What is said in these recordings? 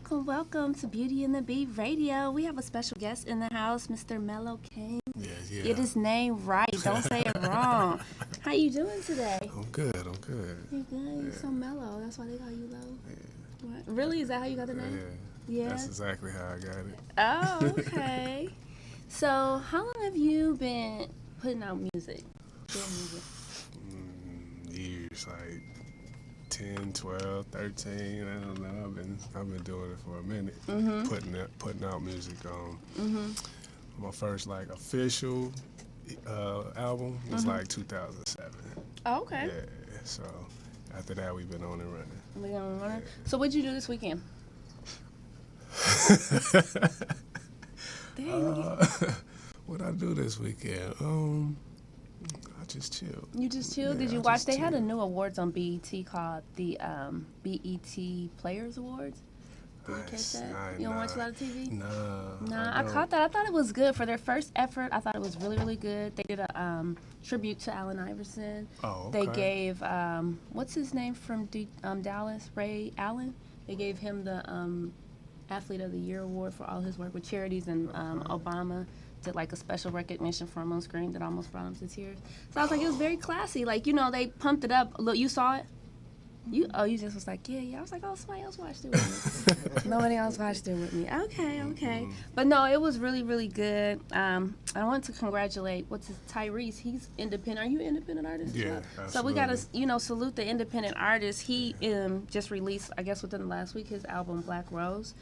welcome to Beauty and the Beat Radio. We have a special guest in the house, Mr. Mellow King. Yeah. Get his name right. Don't say it wrong. How you doing today? I'm good. You good? You're so mellow. That's why they call you Low. Yeah. What? Really? Is that how you got the name? Yeah. That's exactly how I got it. Oh, okay. So, how long have you been putting out music? Doing music? Years, like 10, 12, 13. I don't know. I've been doing it for a minute. Putting out music. My first like official album was like 2007. Oh, okay. Yeah. So after that, we've been on and running. Yeah. So, what'd you do this weekend? What I do this weekend? I just chilled. You just chilled? Yeah, Did you I watch? just They had a chilled. new awards on BET called the BET Players Awards. Did you catch that? You don't watch a lot of TV? Nah, I caught that. I thought it was good for their first effort. I thought it was really, really good. They did a tribute to Allen Iverson. Oh, okay. They gave what's his name from Dallas, Ray Allen. They gave him the Athlete of the Year award for all his work with charities, and Obama did like a special recognition for him on screen that almost brought him to tears. So I was like, it was very classy. Like, you know, they pumped it up. Look, you saw it? You just was like, yeah. I was like, oh, somebody else watched it with me. Nobody else watched it with me. Okay. But no, it was really, really good. I want to congratulate, Tyrese. He's independent. Are you an independent artist? Yeah, So we got to, absolutely. salute the independent artist. He just released, I guess within the last week, his album Black Rose.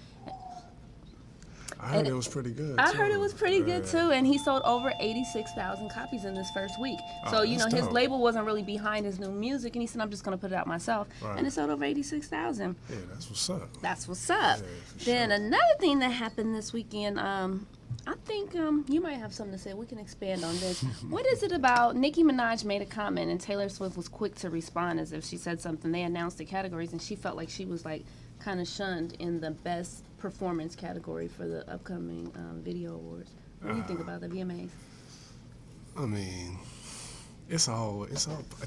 I heard it was pretty good. I too. heard it was pretty good too, and he sold over 86,000 copies in this first week. So Oh, his that's dope. label wasn't really behind his new music, and he said, "I'm just gonna put it out myself," Right. and it sold over 86,000. Yeah, that's what's up. That's what's up. Yeah, for Then sure. another thing that happened this weekend, I think you might have something to say. We can expand on this. What is it about? Nicki Minaj made a comment, and Taylor Swift was quick to respond as if she said something. They announced the categories, and she felt like she was like kind of shunned in the best performance category for the upcoming video awards. What do you think about the VMAs? I mean, it's all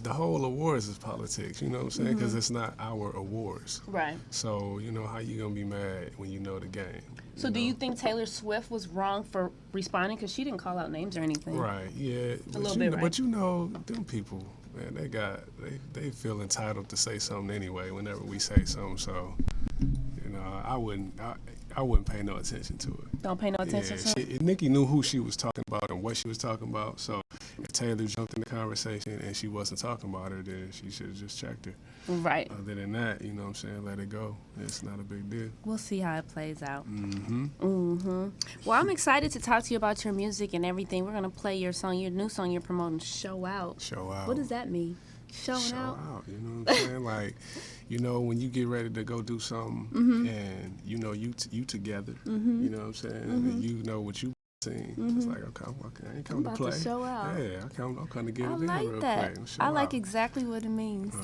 the whole awards is politics. You know what I'm saying? Because it's not our awards. Right. So you know how you gonna be mad when you know the game. So do you think Taylor Swift was wrong for responding? Because she didn't call out names or anything. Right. Yeah. A little bit, right? But you know, them people, man, they feel entitled to say something anyway. Whenever we say something, so you know, I wouldn't pay no attention to it. Don't pay no attention to it? Nikki knew who she was talking about and what she was talking about. So if Taylor jumped in the conversation and she wasn't talking about her, then she should have just checked her. Right. Other than that, you know what I'm saying, let it go. It's not a big deal. We'll see how it plays out. Mm-hmm. Well, I'm excited to talk to you about your music and everything. We're going to play your new song you're promoting, Show Out. Show out. What does that mean? Showing Show out? out. You know what I'm saying? Like, you know, when you get ready to go do something and, you know, you together, you know what I'm saying? And you know what you seen. It's like, okay, I ain't come to about play. to show out. Yeah, I'm coming to get I it in like real that. quick. and show I like out. exactly what it means.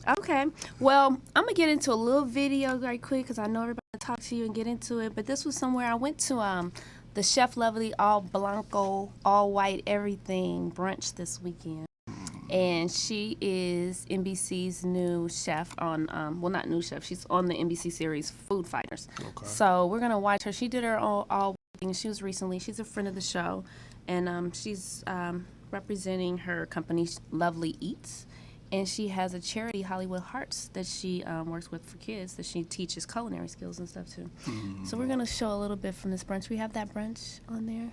Okay. Well, I'm going to get into a little video right quick because I know everybody to talk to you and get into it. But this was somewhere I went to the Chef Lovely All Blanco, All White Everything brunch this weekend. And she is NBC's new chef on, well, not new chef. She's on the NBC series Food Fighters. Okay. So we're going to watch her. She did her all thing. She was recently. She's a friend of the show. And she's representing her company, Lovely Eats. And she has a charity, Hollywood Hearts, that she works with for kids, that she teaches culinary skills and stuff too. So we're going to show a little bit from this brunch. We have that brunch on there.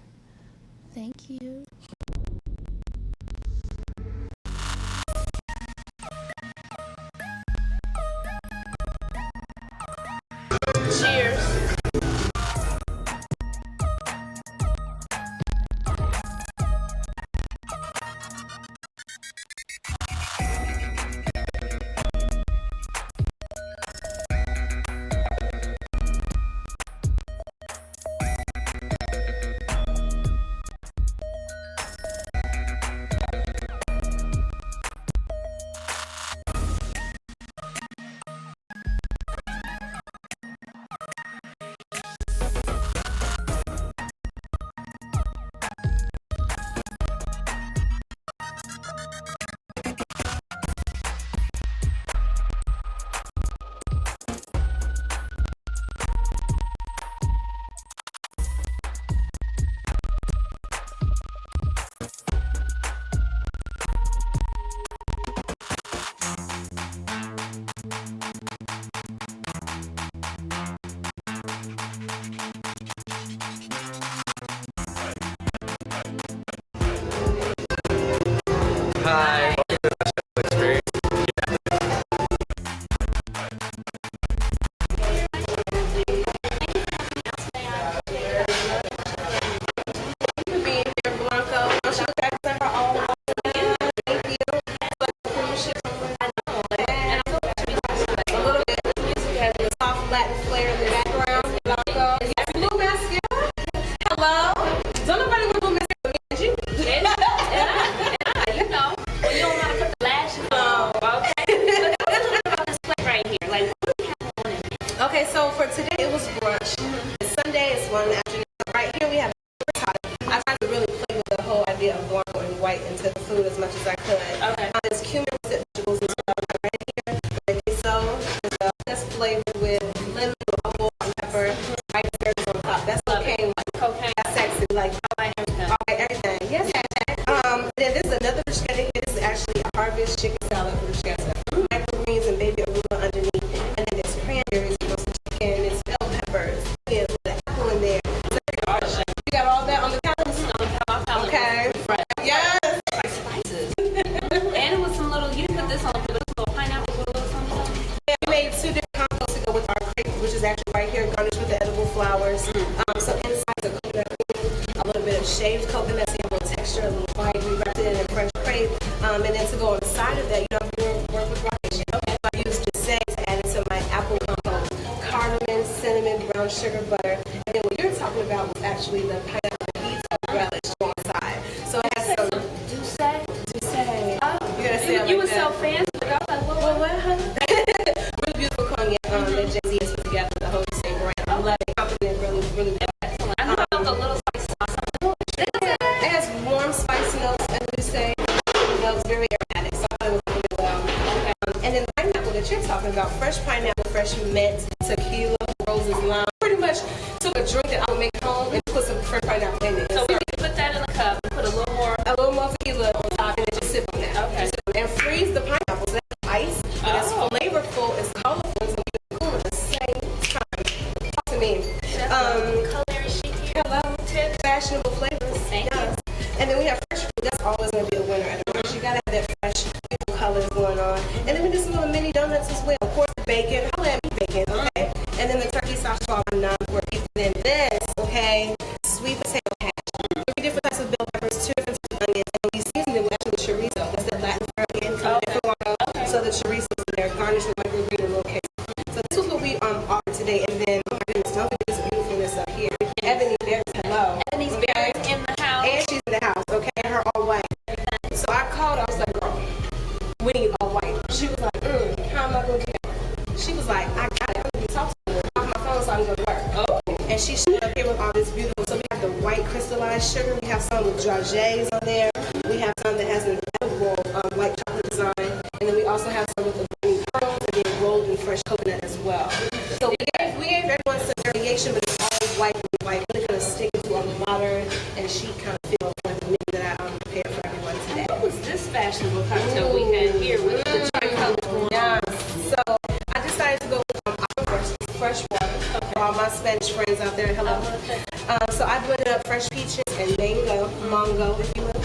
Thank you. Cheers. Hi. Experience. Okay, so for today it was brunch. And Sunday is one afternoon. Right here we have I tried to really play with the whole idea of blanco and white into the food as much as I could. Okay. There's cumin roasted vegetables as well right here. With queso, that's flavored with lemon, apple, pepper, white berries on top. That's cocaine. Cocaine. That's sexy. Like, all right, everything. Yes. Then there's another bruschetta here. This is actually a harvest chicken salad bruschetta. Microgreens and baby arugula underneath. And then there's cranberries, roasted chicken, there's bell peppers, there's an apple in there. You got all that on the counter? Okay. Yes. Like spices. And it was some little, you didn't put this on, but it was a little pineapple with a little something. Yeah, we made 2 different combos to go with our crepe, which is actually right here, garnished with the edible flowers. So inside the coconut cream, a little bit of shaved coconut, so you have a little texture, a little bite. We wrapped it in a French crepe. And then to go on the side of that, you don't have to work with rocket shit. Okay. So I used Giselle to add it to my apple compote. Cardamom, cinnamon, brown sugar, butter. And then what you're talking about was actually the pineapple pizza relish to go on the side. So it has some Douce? You're gonna say it You like were that. so fancy. Like, I was like, what, honey? Really beautiful cognac that Jay-Z has put together, the whole same brand. I love it. Compliment really, really well. Excellent. I know I felt a little spicy on something. It has warm spice notes, as we say. It's very aromatic, so I thought it was really well. And then the pineapple that you're talking about, fresh pineapple, fresh mint, tequila, roses, lime. Pretty much took a drink that I would make home and put some fresh pineapple in it. So we can put that in a cup and put a little more. A little more tequila on top and then just sip on that. Okay. And freeze the pineapple. So that's ice, but it's flavorful, it's colorful, it's going to be cool at the same time. Talk to me. Culinary chic here. Hello. Fashionable flavors. Thank you. And then we have fresh fruit. That's always going to be a winner at the brunch. You got to have that fresh, beautiful colors going on. And then we do some little mini donuts as well. Of course, the bacon. Holla at me, bacon, okay? And then the turkey sauce for our non-pork people. And then this, okay, sweet potato hash. 3 different types of bell peppers, 2 different types of onions. And we season it with actually chorizo. That's that Latin American different one. So the chorizo's in there, garnished with microgreen and little queso. So this was what we offered today. And then, oh my goodness, don't look at this beautifulness up here. Ebony Berries, hello. Ebony's berries in the house. And she's in the house, okay? Her all white. So I called, I was like, girl, we need all white. She was like, how am I going to do that? She was like, I got it. I'm going to talk to her. Off my phone so I can go to work. Oh. And she showed up here with all this beautiful, so we have the white crystallized sugar. We have some with dragées on there. We have some that has an edible white chocolate design. And then we also have some with the green pearls and then rolled in fresh coconut as well. So we gave everyone some variation, but it's all white and white. Really kind of stick to a modern and chic kind of feel for the menu that I prepared for everyone today. What was this fashionable cocktail we had here with the tricolor going on? Yeah. So I decided to go with fresh water for all my Spanish friends out there. Hello. So I blended up fresh peaches and mango, if you will.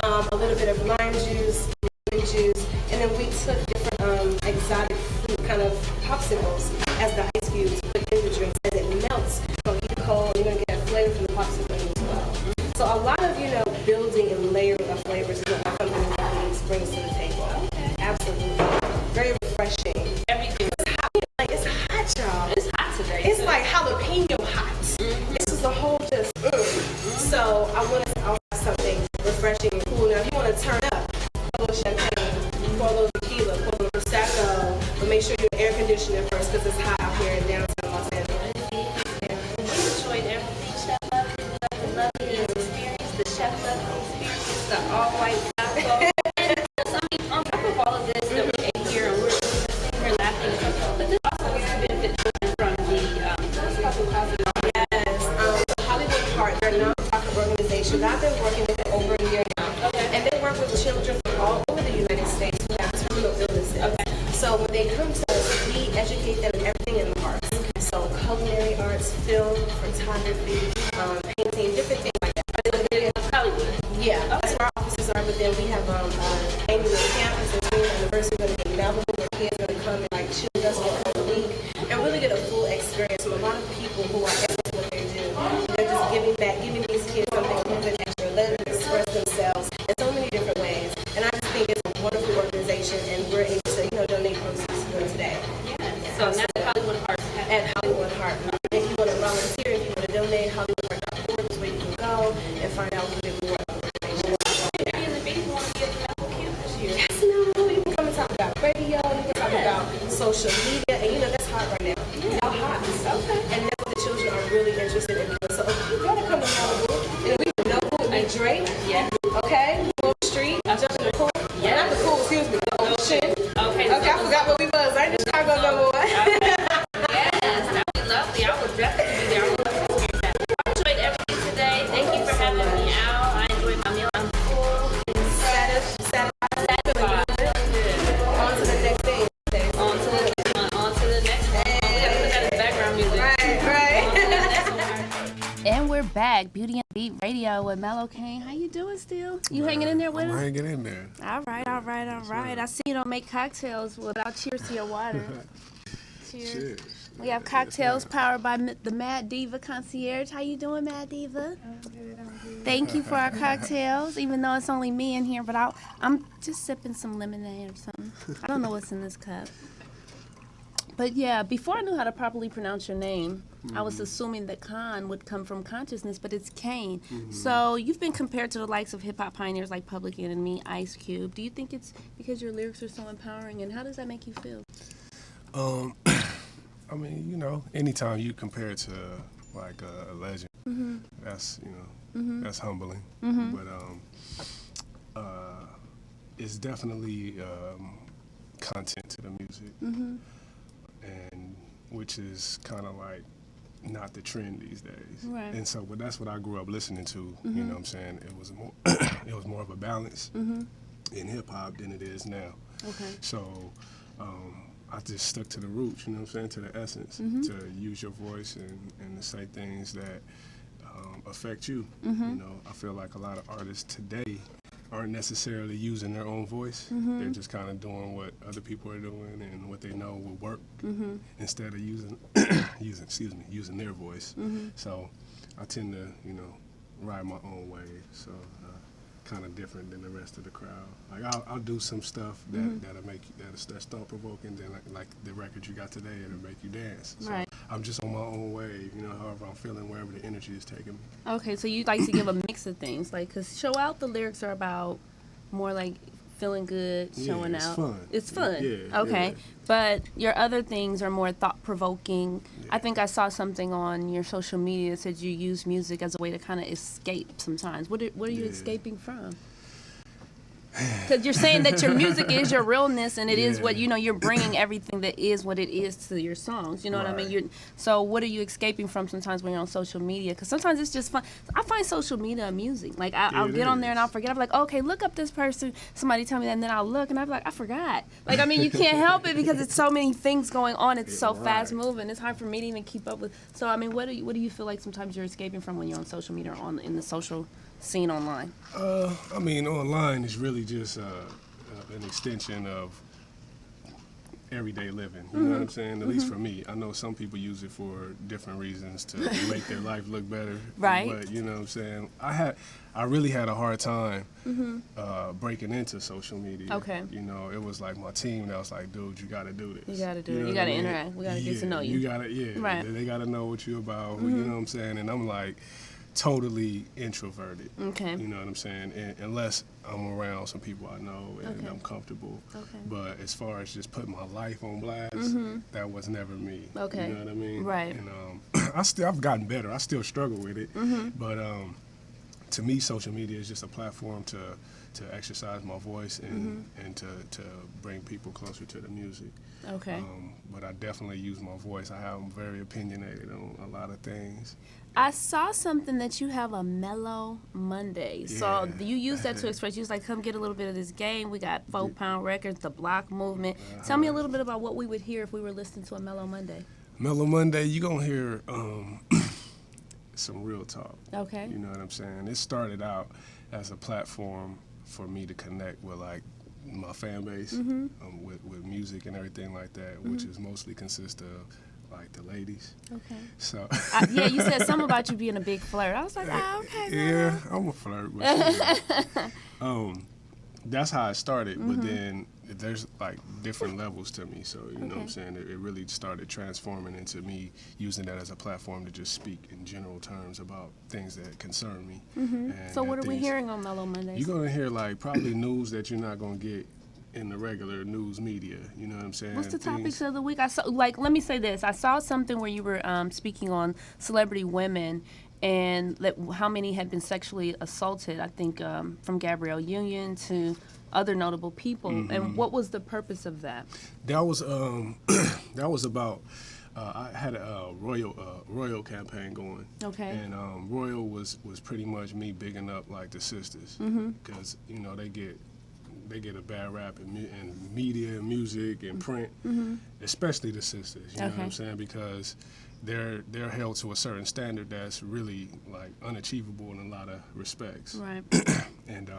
A little bit of lime juice, lemon juice, and then we took different exotic fruit kind of popsicles as the ice cubes put in the drinks as it melts. So you cold, you're gonna get a flavor from the popsicle as well. So a lot of building and layering of flavors is what my company brings to the table. Okay. Absolutely, very refreshing. Everything. It's hot, y'all. It's hot today. It's like jalapeno hot. This is the whole just. So I want to offer something refreshing and cool. Now, if you want to turn up, pour a little champagne, pour a little tequila, pour a little prosecco, but make sure you're air conditioning first because it's hot out here in downtown Los Angeles. We enjoyed everything, Chef Lovely. We loved the experience, the Chef Lovely experience, the all-white taco. And I mean, on top of all of this that we ate here, and we're laughing, but this also was to benefit children from the Yes. The Hollywood Heart, they're a non-profit organization. I've been working with it over a year now. And they work with children from all over the United States who have terminal illnesses. So when they come to us, we educate them in everything in the arts. So culinary arts, film, photography, painting, different things like that. Hollywood. Yeah, that's where our offices are, but then we have naming the campus and Tulane University is going to be Melville, where kids are going to come and like choose us for the league and really get a full experience from a lot of people who are excellent at what they do. They're just giving back, giving these kids something a little bit extra, letting them express themselves in so many different ways. And I just think it's a wonderful organization, and we're able to, donate proceeds to them today. So that's at Hollywood Heart. At Hollywood Heart. If you want to volunteer, if you want to donate, HollywoodHeart.org is where you can go and find out a little bit more about the organization. And the big one is at the Melville campus here. Yes, no, you can come and talk about radio, you can talk about social media, and that's hot right now. Y'all hot. Okay. And that's what the children are really interested in doing. So if you gotta come to Malibu, and we know who we Drake. Yeah. Okay, go up the street, jump in the pool. Yeah. Not the pool, excuse me, the ocean. Okay. Okay, I forgot what we was. I ain't in Chicago no more. Yes, that would be lovely. I would definitely be there. I would love to experience that. I enjoyed everything today. Thank you for having me out. I enjoyed my meal. I'm full. Satisfied. Good. On to the next day. On to the next one. We gotta put that in background music. Right. On to the next one. And we're back, Beauty and Beat Radio with Mellow Kane. How you doing still? You hanging in there with I'm us? hanging in there. All right. I see you don't make cocktails without cheers to your water. Cheers. Cheers. We have cocktails powered by the Mad Diva Concierge. How you doing, Mad Diva? I'm good. Thank you for our cocktails, even though it's only me in here, but I'm just sipping some lemonade or something. I don't know what's in this cup. But yeah, before I knew how to properly pronounce your name, I was assuming that Khan would come from consciousness, but it's Kane. So you've been compared to the likes of hip-hop pioneers like Public Enemy, Ice Cube. Do you think it's because your lyrics are so empowering, and how does that make you feel? I mean, anytime you compare it to like a legend, that's that's humbling. But it's definitely content to the music, and which is kind of like not the trend these days. Right. And so, but that's what I grew up listening to. You know what I'm saying? It was more it was more of a balance in hip hop than it is now. Okay. So I just stuck to the roots, you know what I'm saying, to the essence, to use your voice and to say things that affect you. You know, I feel like a lot of artists today aren't necessarily using their own voice. They're just kind of doing what other people are doing and what they know will work instead of using using their voice. So I tend to, ride my own way. So kind of different than the rest of the crowd. Like I'll do some stuff that's thought provoking. Then like the record you got today, it'll make you dance. So Right. I'm just on my own way. However I'm feeling, wherever the energy is taking me. Okay, so you like to give a mix of things, like, because Show Out, the lyrics are about more like feeling good, showing it's out. fun. It's fun. Yeah, Okay. yeah. But your other things are more thought provoking. Yeah. I think I saw something on your social media that said you use music as a way to kind of escape sometimes. What are you Yeah. escaping from? Because you're saying that your music is your realness, and it is what, you're bringing everything that is what it is to your songs. You know what I mean? Right. So what are you escaping from sometimes when you're on social media? Because sometimes it's just fun. I find social media amusing. Like, I'll It get on there and is. I'll forget. I'm like, okay, look up this person. Somebody tell me that, and then I'll look, and I'm like, I forgot. Like, I mean, you can't help it because it's so many things going on. It's so Right. fast moving. It's hard for me to even keep up with. So, I mean, what do you feel like sometimes you're escaping from when you're on social media or in the social scene online? I mean, online is really just an extension of everyday living. You know what I'm saying? At least for me. I know some people use it for different reasons to make their life look better. Right. But you know what I'm saying? I really had a hard time breaking into social media. Okay. It was like my team that was like, dude, you gotta do this. You gotta do it. know You what I gotta mean? interact. We gotta get to know you. You gotta, Right. They gotta know what you're about. You know what I'm saying? And I'm like totally introverted. Okay. You know what I'm saying? Unless I'm around some people I know and Okay. I'm comfortable. Okay. But as far as just putting my life on blast, that was never me. Okay. You know what I mean? Right. And I've gotten better. I still struggle with it. But to me, social media is just a platform to exercise my voice and to bring people closer to the music. Okay. But I definitely use my voice. I'm very opinionated on a lot of things. I saw something that you have a Mellow Monday. So Yeah. you use that to express. You was like, come get a little bit of this game. We got 4 Pound Records, the Block Movement. Tell me a little bit about what we would hear if we were listening to a Mellow Monday. Mellow Monday, you're going to hear some real talk. Okay. You know what I'm saying? It started out as a platform for me to connect with like my fan base with music and everything like that, which is mostly consist of like the ladies. Okay. So Yeah, you said something about you being a big flirt. I was like, okay. yeah, I'm a flirt. But that's how it started. But then there's like different levels to me. So you know what I'm saying. It really started transforming into me using that as a platform to just speak in general terms about things that concern me. And So what that are we things- hearing on Mellow Mondays? You're gonna hear like probably news that you're not gonna get in the regular news media. You know what I'm saying? What's the topics Things- of the week? I saw, like, let me say this. I saw something where you were speaking on celebrity women and how many had been sexually assaulted. I think from Gabrielle Union to other notable people. And what was the purpose of that? That was that was about. I had a Royal campaign going. Okay. And Royal was pretty much me bigging up like the sisters, because you know they get a bad rap in media, and music, and print, especially the sisters. You know what I'm saying? Because they're held to a certain standard that's really like unachievable in a lot of respects. Right. And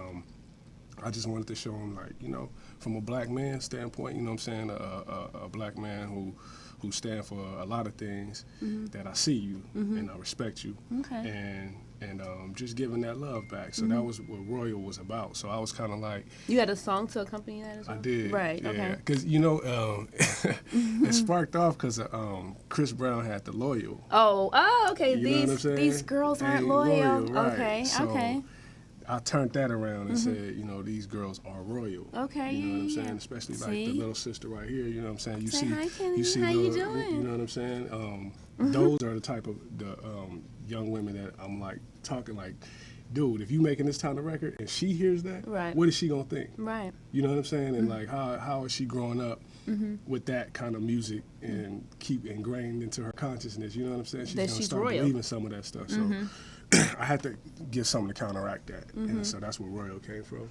I just wanted to show them, like, you know, from a black man standpoint, you know what I'm saying, a black man who stand for a lot of things, that I see you and I respect you. Okay. And just giving that love back. So that was what Royal was about. So I was kind of like, You had a song to accompany that as well? I did. Right, Yeah. okay. Because, you know, it sparked off because Chris Brown had the Loyal. Oh, okay. You know what I'm saying? These girls aren't Ain't loyal. right. Okay, So okay. I turned that around and said, you know, these girls are royal. Okay, You know what I'm yeah, saying? yeah. Especially like See? the little sister right here. You know what I'm saying? You Say see, hi, Kenny. you see, How you little- doing? You know what I'm saying? Those are the type of the young women that I'm like talking like, dude, if you making this kind of record and she hears that, Right. what is she gonna think? Right. You know what I'm saying? And like, how is she growing up with that kind of music and keep ingrained into her consciousness? You know what I'm saying? She's That gonna she's start royal. believing some of that stuff. So I had to give something to counteract that, and so that's where Royal came from.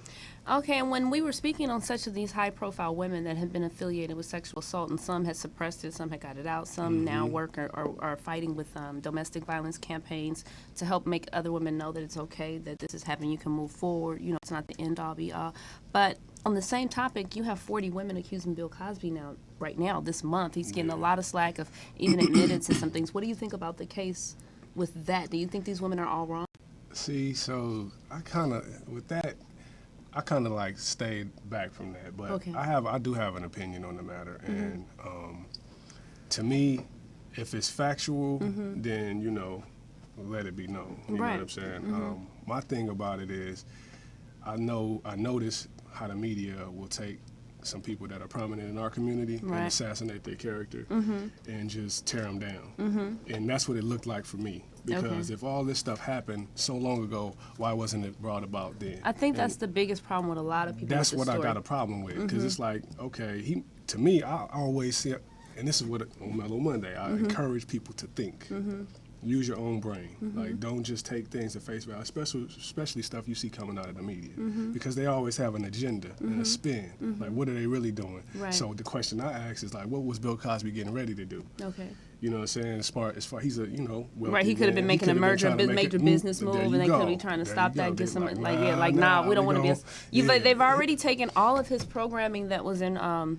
Okay, and when we were speaking on such of these high-profile women that had been affiliated with sexual assault, and some had suppressed it, some had got it out, some now work or are fighting with domestic violence campaigns to help make other women know that it's okay, that this is happening, you can move forward, you know, it's not the end-all, be-all. But on the same topic, you have 40 women accusing Bill Cosby right now, this month. He's getting a lot of slack of even admitted to some things. What do you think about the case with that? Do you think these women are all wrong? See, so I kind of like stayed back from that, but Okay. I do have an opinion on the matter, and to me, if it's factual, then you know, let it be known. You know Right. what I'm saying? My thing about it is, I notice how the media will take some people that are prominent in our community Right. and assassinate their character and just tear them down. And that's what it looked like for me. Because if all this stuff happened so long ago, why wasn't it brought about then? I think that's And the biggest problem with a lot of people. that's with what the I story. got a problem with. Because it's like, okay, to me, I always see, and this is what on Mellow Monday, I encourage people to think. Use your own brain. Like, don't just take things at face value, especially stuff you see coming out of the media, because they always have an agenda and a spin. Like, what are they really doing? Right. So the question I ask is like, what was Bill Cosby getting ready to do? Okay. You know what I'm saying? As far he's a wealthy Right, he could have been man. He making a could have been major trying to make it- business there move, and you they go. could be trying to There stop you that, go. get They some like, we don't want to be. yeah. They've already taken all of his programming that was in the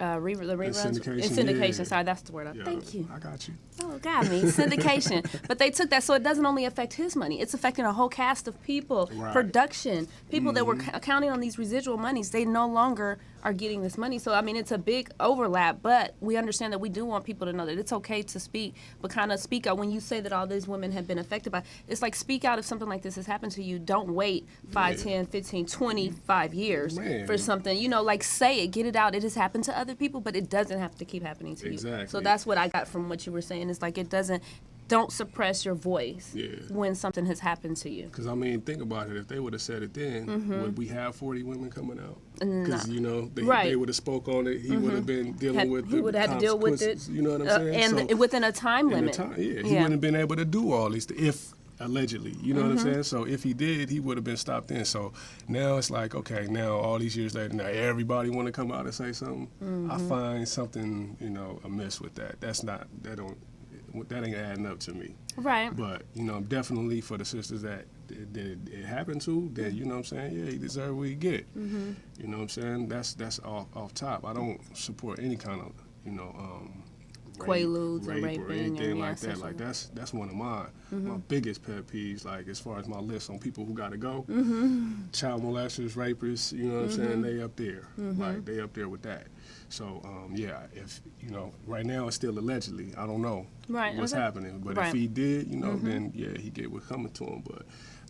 reruns. syndication, In syndication. yeah. Sorry, that's the word. Yeah, Thank you. I got you. Oh, got me. Syndication. But they took that, so it doesn't only affect his money. It's affecting a whole cast of people, Right. production, people that were counting on these residual monies. They no longer are getting this money. So, I mean, it's a big overlap, but we understand that we do want people to know that it's okay to speak, but kind of speak out. When you say that all these women have been affected by, it's like speak out if something like this has happened to you. Don't wait 5, 10, 15, 25 years Man. for something. You know, like say it, get it out. It has happened to other people, but it doesn't have to keep happening to you. Exactly. So that's what I got from what you were saying. It's like don't suppress your voice Yeah. when something has happened to you. Because, I mean, think about it. If they would have said it then, would we have 40 women coming out? Nah. Because, you know, Right. they would have spoke on it. He would have been dealing with He the would have had to deal with it. consequences, You know what I'm saying? And So, within a time in the limit. time, he wouldn't have been able to do all these if allegedly, you know what I'm saying? So if he did, he would have been stopped in. So now it's like, okay, now all these years later, now everybody want to come out and say something. I find something, amiss with that. That ain't adding up to me. Right. But, definitely for the sisters that it happened to, then you know what I'm saying, yeah, he deserves what he get. You know what I'm saying? That's off top. I don't support any kind of, you know, Quaaludes and rape or raping anything and, yeah, like that. sexual- Like that's one of my biggest pet peeves. Like as far as my list on people who gotta go, child molesters, rapists. You know what I'm saying? They up there. Like they up there with that. So yeah, if you know, right now it's still allegedly. I don't know Right, what's okay. happening, but Right. if he did, you know, then yeah, he get what's coming to him. But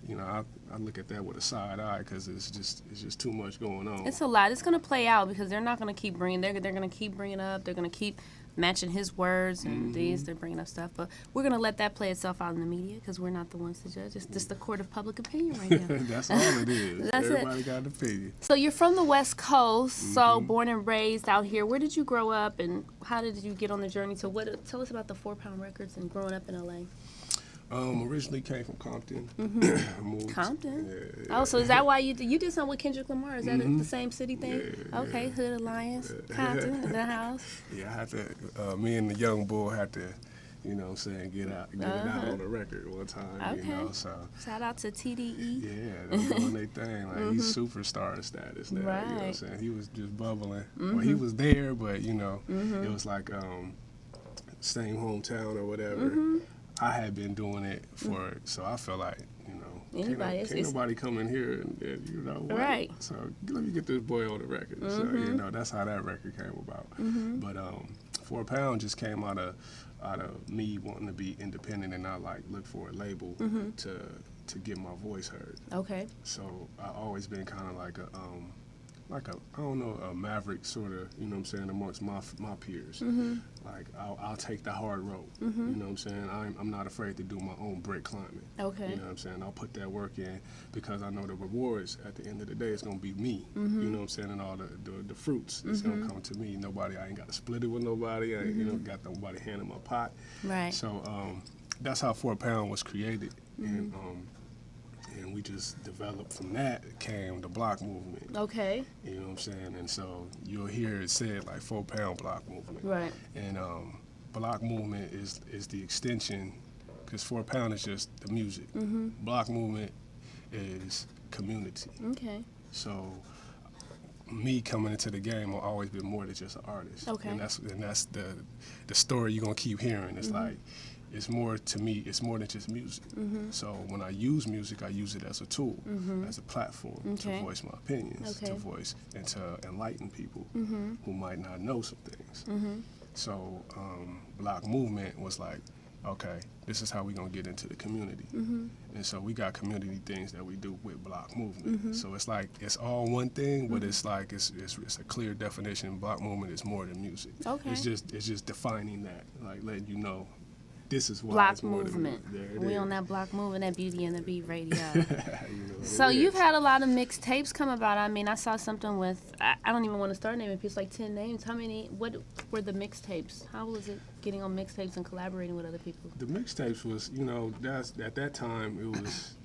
you know, I look at that with a side eye because it's just too much going on. It's a lot. It's gonna play out because they're not gonna keep bringing. They're gonna keep bringing up. They're gonna keep matching his words and these. They're bringing up stuff, but we're gonna let that play itself out in the media because we're not the ones to judge. It's just the court of public opinion right now. That's all it is. That's it. Everybody got an opinion. So you're from the West Coast, so born and raised out here. Where did you grow up, and how did you get on the journey to what? Tell us about the 4 Pound Records and growing up in LA. Originally came from Compton. Moved- Compton. Yeah, Oh, so is that why you did something with Kendrick Lamar? Is that the same city thing? Yeah, Okay, Hood Alliance, Compton, in the house. Yeah, I had to. Me and the young bull had to, you know what I'm saying, get it out on the record one time. Okay. You know, so Shout out to TDE. yeah, they're doing their thing. Like he's superstar status now. You know what I'm Right. saying? He was just bubbling. Well, he was there, but you know, it was like same hometown or whatever. I had been doing it for, so I felt like, you know, Anybody, can't it's- nobody come in here and you know, what? Right. So let me get this boy on the record. So you know, that's how that record came about. But 4 Pound just came out of me wanting to be independent and not like look for a label to get my voice heard. Okay. So I always been kind of like a I don't know, a maverick sort of, you know what I'm saying, amongst my peers. Like I'll take the hard road. You know what I'm saying? I'm not afraid to do my own brick climbing. Okay. You know what I'm saying? I'll put that work in because I know the rewards at the end of the day is gonna be me. You know what I'm saying? And all the fruits is gonna come to me. I ain't got to split it with nobody. I ain't, you know, got nobody hand in my pot. Right. So that's how 4 Pound was created. And we just developed from that came the block movement. Okay. You know what I'm saying? And so you'll hear it said like 4 Pound block movement. Right. And block movement is the extension, because 4 Pound is just the music. Block movement is community. Okay. So me coming into the game will always be more than just an artist. Okay. And that's the story you're gonna keep hearing. It's like it's more to me. It's more than just music. So when I use music, I use it as a tool, as a platform Okay. to voice my opinions, Okay. to voice and to enlighten people who might not know some things. So block movement was like, okay, this is how we're gonna get into the community. And so we got community things that we do with block movement. So it's like it's all one thing, but it's like it's a clear definition. Block movement is more than music. Okay. It's just defining that, like letting you know this is why Block it's more movement. than there it We is. on that block movement, that Beauty and the Beat radio. You know what So it you've is. had a lot of mixtapes come about. I mean, I saw something with, I don't even want to start naming people, like 10 names. What were the mixtapes? How was it getting on mixtapes and collaborating with other people? The mixtapes was, you know, that's at that time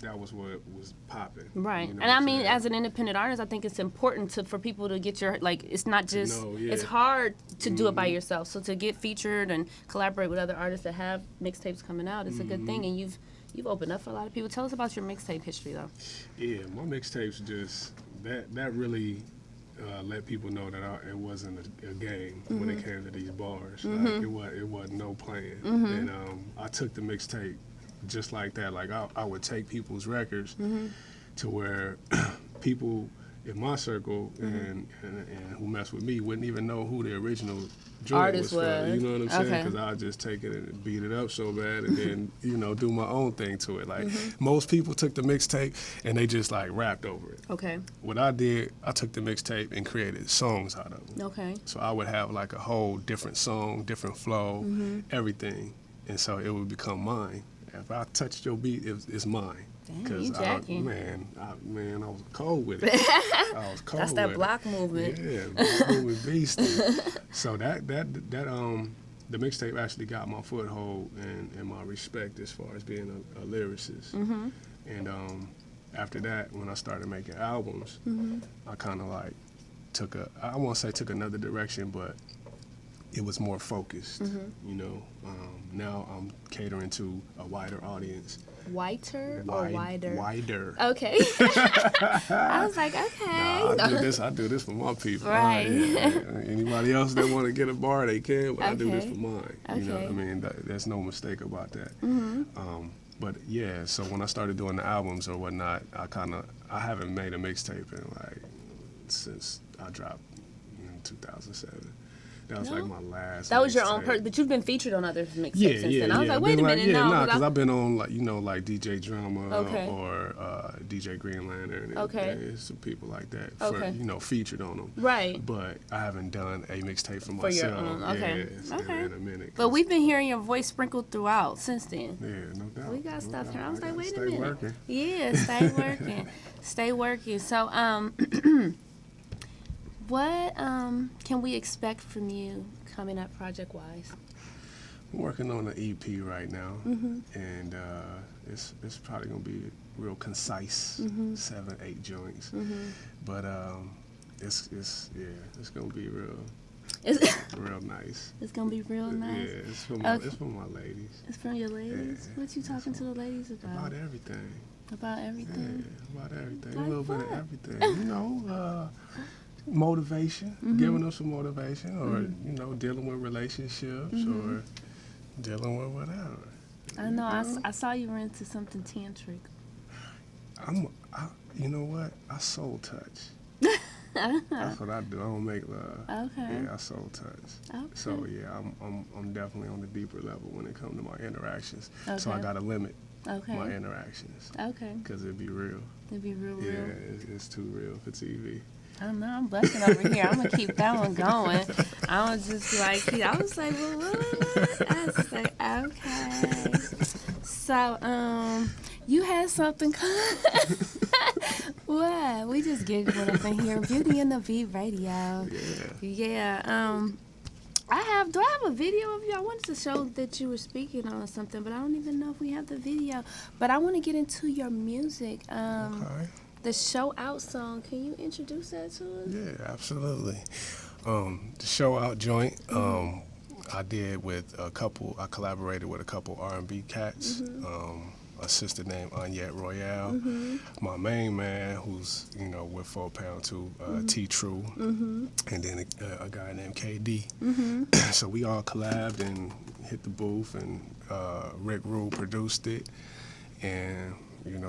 that was what was popping. Right. You know And what I I'm mean, saying? as an independent artist, I think it's important for people to get your, like, it's not just, know, yeah. it's hard to do it by yourself. So to get featured and collaborate with other artists that have mixtapes coming out, it's a good thing. And you've opened up for a lot of people. Tell us about your mixtape history, though. Yeah, my mixtapes just that really let people know that it wasn't a game when it came to these bars. Like it wasn't no playing. And I took the mixtape just like that. Like I would take people's records to where people in my circle and who mess with me wouldn't even know who the original joint Artist was from. was. You know what I'm saying? Okay. Because I just take it and beat it up so bad and then, you know, do my own thing to it. Like most people took the mixtape and they just like rapped over it. Okay. What I did, I took the mixtape and created songs out of it. Okay. So I would have like a whole different song, different flow, everything. And so it would become mine. If I touched your beat, it's mine. Dang, you jacking. I was cold with it. I was cold That's that with block it. movement. Yeah, block movement beast. So that the mixtape actually got my foothold and my respect as far as being a lyricist. And after that, when I started making albums, I kind of like I won't say took another direction, but it was more focused. You know, now I'm catering to a wider audience. Whiter or wider? Wider. Okay. I was like, okay. I do this for my people. Right. Anybody else that want to get a bar, they can, but I do this Okay. for mine. You know what I Okay. mean? There's no mistake about that. Mm-hmm. But yeah, so when I started doing the albums or whatnot, I haven't made a mixtape in since I dropped in 2007. That was like No? my last. That was your own mixtape. but you've been featured on other mixtapes Yeah, since yeah, then. I was yeah. like, wait a minute, because no. I've been on like DJ Drama Okay. or DJ Green Lantern. And, Okay. and some people like that. Okay. Featured on them. Right. But I haven't done a mixtape for For your myself. own, okay. Yeah, Okay. in a minute. But we've been hearing your voice sprinkled throughout since then. Yeah, no doubt. We got no stuff doubt. here. I was like, gotta wait a stay minute. Working. Yeah, stay working. Stay working. So, what can we expect from you coming up project-wise? I'm working on an EP right now, Mm-hmm. and it's probably gonna be real concise, Mm-hmm. 7-8 joints. But it's gonna be real nice. It's gonna be real nice. Yeah, it's for my ladies. It's from your ladies. Yeah. What you talking to the ladies about? About everything. About everything. Yeah, about everything. Like a little bit of what? everything. You know, motivation, Mm-hmm. giving them some motivation, or dealing with relationships, Mm-hmm. or dealing with whatever. I know. I saw you were into something tantric. You know what? I soul touch. That's what I do. I don't make love. Okay. Yeah, I soul touch. Okay. So yeah, I'm definitely on the deeper level when it comes to my interactions. So I Okay. gotta limit Okay. my interactions Okay. because it'd be real. It'd be real. Yeah, it's too real for TV. I don't know. I'm blushing over here. I'm gonna keep that one going. I was just like, I was like, well, what? I was like, okay. So, you had something. What? We just giggled up in here. Beauty and the Beat Radio. Yeah. Yeah. Do I have a video of you? I wanted to show that you were speaking on something, but I don't even know if we have the video. But I want to get into your music. Okay. The Show Out song. Can you introduce that to us? Yeah, absolutely. The Show Out joint, I did with a couple. I collaborated with a couple R&B cats. A sister named Anyette Royale. My main man, who's with 4 Pound 2, T True, and then a guy named KD. So we all collabed and hit the booth, and Rick Rule produced it, and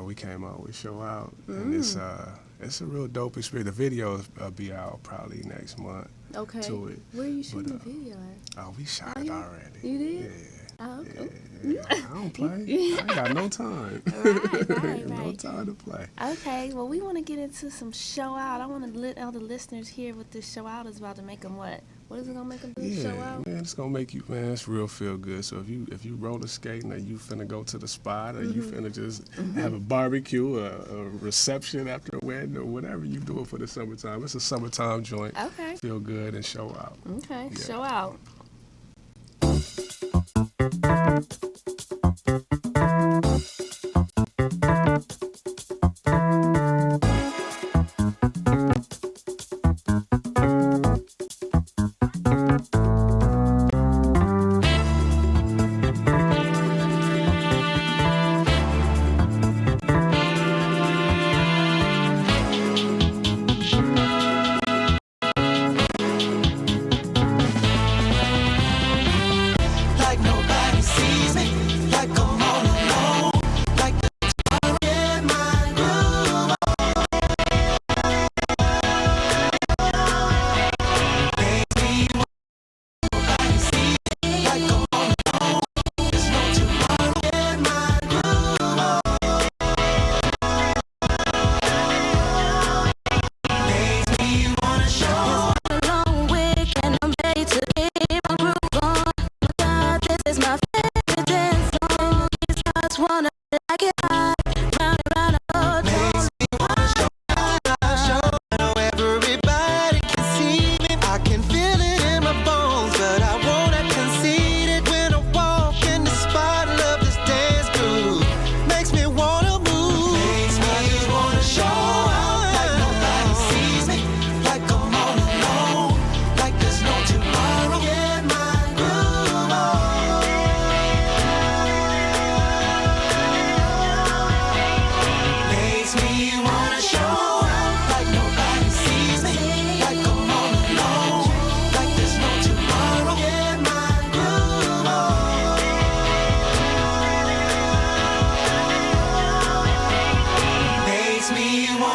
we came out with Show Out, and it's a real dope experience. The video will be out probably next month. Okay. To it. Where are you shooting But, the video at? Oh, we shot it already. You did? Yeah. Oh, okay. Yeah, I don't play. I ain't got no time. Right. No time to play. Okay, well, we want to get into some Show Out. I want to let all the listeners hear what this Show Out is about to make them what? What is it going to make them do? Show Yeah, Out? man, it's gonna make you, man, it's real feel good. So if you roller skating, or you finna go to the spot, or you finna just have a barbecue, a reception after a wedding, or whatever you doing for the summertime, it's a summertime joint. Okay. Feel good and show out. Okay, Yeah. Show Out. Like nobody sees me.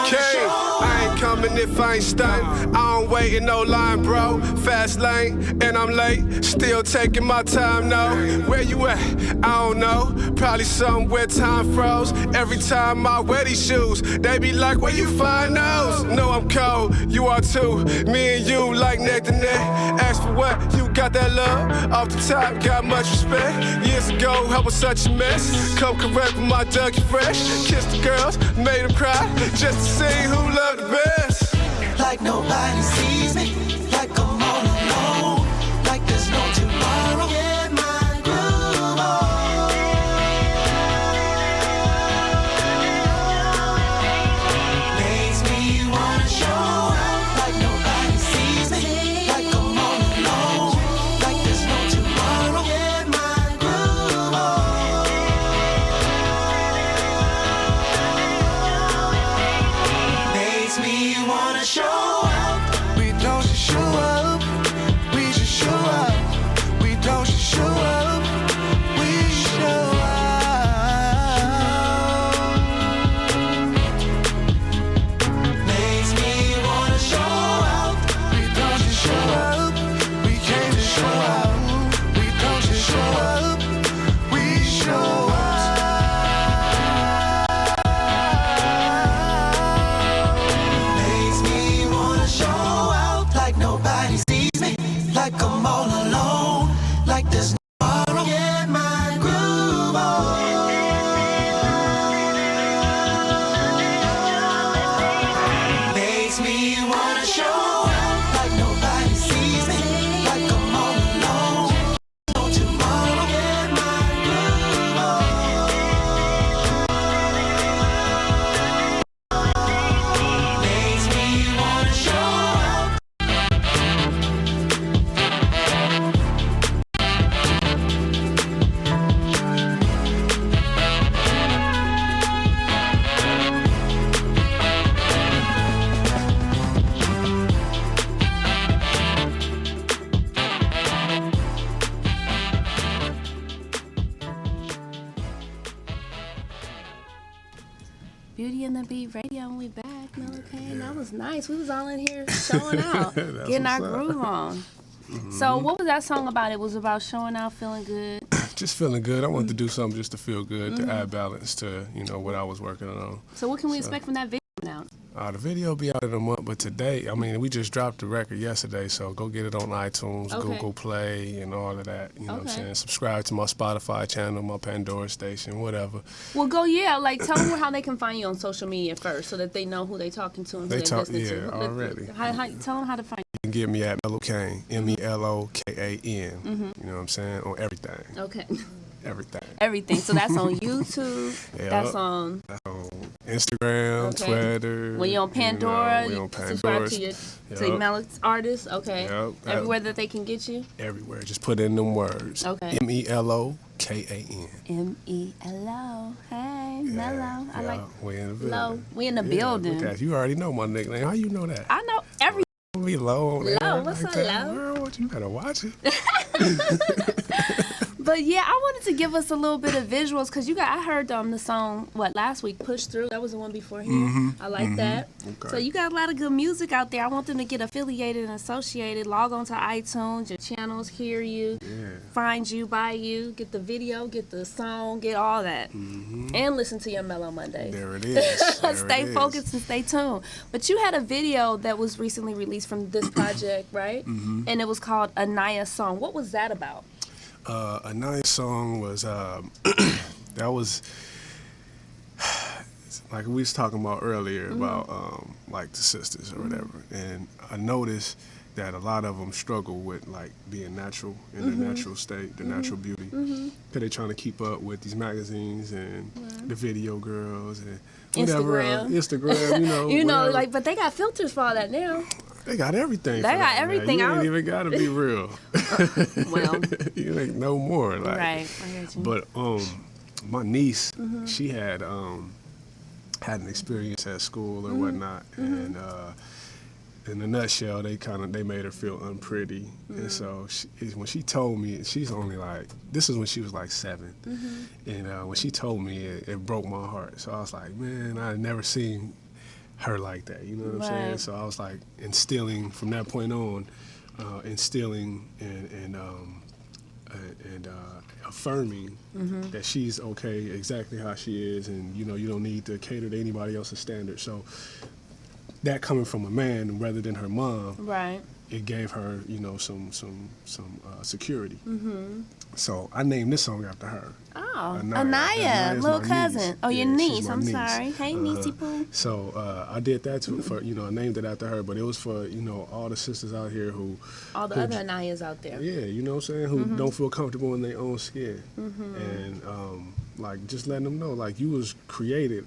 King, I ain't coming if I ain't stunting. I don't wait in no line, bro. Fast lane, and I'm late. Still taking my time, no. Where you at? I don't know. Probably somewhere time froze. Every time I wear these shoes, they be like, where you find those? No, I'm cold, you are too. Me and you like neck to neck. Ask for what? You got that love? Off the top, got much respect. Years ago, I was such a mess. Come correct with my Dougie Fresh. Kissed the girls, made them cry. Just to see who loved the best. Like nobody sees me, like I'm all alone, like there's no tomorrow. Get my groove on. Makes me wanna show out, like nobody sees me, like I'm all alone, like there's no tomorrow. Get my groove on. Makes me wanna show out. We don't just show up. We just show up. We don't just show up. We show out. Makes me wanna show out. We don't just show up. We came to show out. We don't just show up. We show out. Makes me wanna show out, like nobody sees me, like I'm all alone, like there's no tomorrow. Get my groove on. Makes me wanna show out, like nobody sees me, like I'm all alone, no tomorrow. Get my groove on. Makes me wanna show out. Beauty and the Beat Radio, and we back. No, okay, that was nice. We was all in here showing out, getting our what's up. groove on. So, what was that song about? It was about showing out, feeling good. Just feeling good. I wanted to do something just to feel good, to add balance to, what I was working on. So, what can we expect from that video now? The video will be out in a month, but today, we just dropped the record yesterday, so go get it on iTunes, Okay. Google Play, and all of that. You know what I'm Okay. saying? Subscribe to my Spotify channel, my Pandora station, whatever. Well, tell them how they can find you on social media first, so that they know who they talking to and who They they talk- listening to. yeah, already. Tell them how to find You can get me at Mellow Kane, MELOKAN. Mm-hmm. You know what I'm saying? On everything. you. Okay. Everything. Everything. So that's on YouTube. Yeah. That's on. On Instagram, Okay. Twitter. When you're on Pandora, we you on subscribe Pandora. to Melix Artists. Okay. Yep. Everywhere that they can get you. Everywhere. Just put in them words. Okay. MELOKAN. MELO. Hey, Mellow. I like We in the building. low. We in the Yeah, building. look at you. You already know my nickname. How you know that? I know every. Be low on Low, air what's like up, that. Low? Girl, you better watch it. But yeah, I wanted to give us a little bit of visuals because I heard the song last week, Push Through. That was the one before here. I like that. Okay. So you got a lot of good music out there. I want them to get affiliated and associated. Log on to iTunes, your channels, hear you, find you, buy you, get the video, get the song, get all that, and listen to your Mellow Monday. There it is. There Stay it is. focused and stay tuned. But you had a video that was recently released from this project, right? And it was called Anaya Song. What was that about? A nice song was that was like we was talking about earlier about like the sisters or whatever, and I noticed that a lot of them struggle with like being natural in their natural state, their natural beauty, because they're trying to keep up with these magazines and the video girls and whatever Instagram, whatever. But they got filters for all that now. They got everything. They for got that, man. everything. You ain't even gotta be real. Well, You ain't no more. Like, right. I got you. But my niece, she had had an experience at school or whatnot, and in a nutshell, they made her feel unpretty, and so when she told me, she's only like, this is when she was like 7, and when she told me, it broke my heart. So I was like, man, I had never seen her like that. You know what I'm saying? Right. So I was like instilling from that point on, instilling and affirming that she's okay exactly how she is, and you don't need to cater to anybody else's standards. So that coming from a man rather than her mom, Right. it gave her some security. So I named this song after her. Oh, Anaya. Anaya, Anaya's little my cousin. niece. Oh, your Yeah, she's niece. my I'm niece. sorry. Hey, niecey poo. So I did that for I named it after her, but it was for all the sisters out here who All the other Anayas out there. yeah, you know what I'm saying, who don't feel comfortable in their own skin, and like just letting them know like you was created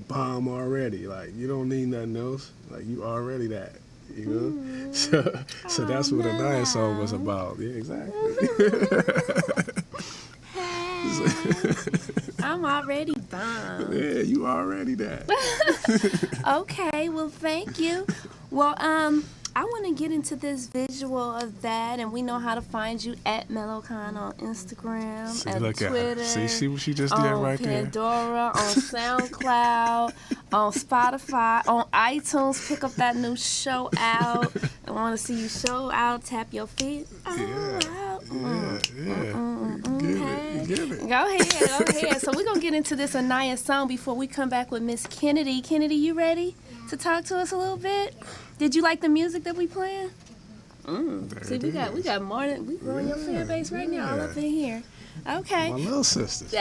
bomb already, like you don't need nothing else, like you already that. You know, so that's what Anaya song was about. Yeah, exactly. I'm already bomb. Yeah, you already that. Okay, well, thank you. Well, I want to get into this visual of that, and we know how to find you at Mellowcon on Instagram, See, at look Twitter, at her. See what she just did on right there. Pandora, on SoundCloud, on Spotify, on iTunes. Pick up that new show out. I want to see you show out, tap your feet. Yeah, Out. yeah. Get it. Go ahead. So we're going to get into this Anaya song before we come back with Miss Kennedy. Kennedy, you ready to talk to us a little bit? Did you like the music that we playing? See, we got more than, we growing your fan base right now all up in here. Okay. My little sisters.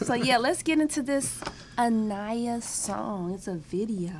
So yeah, let's get into this Anaya song. It's a video.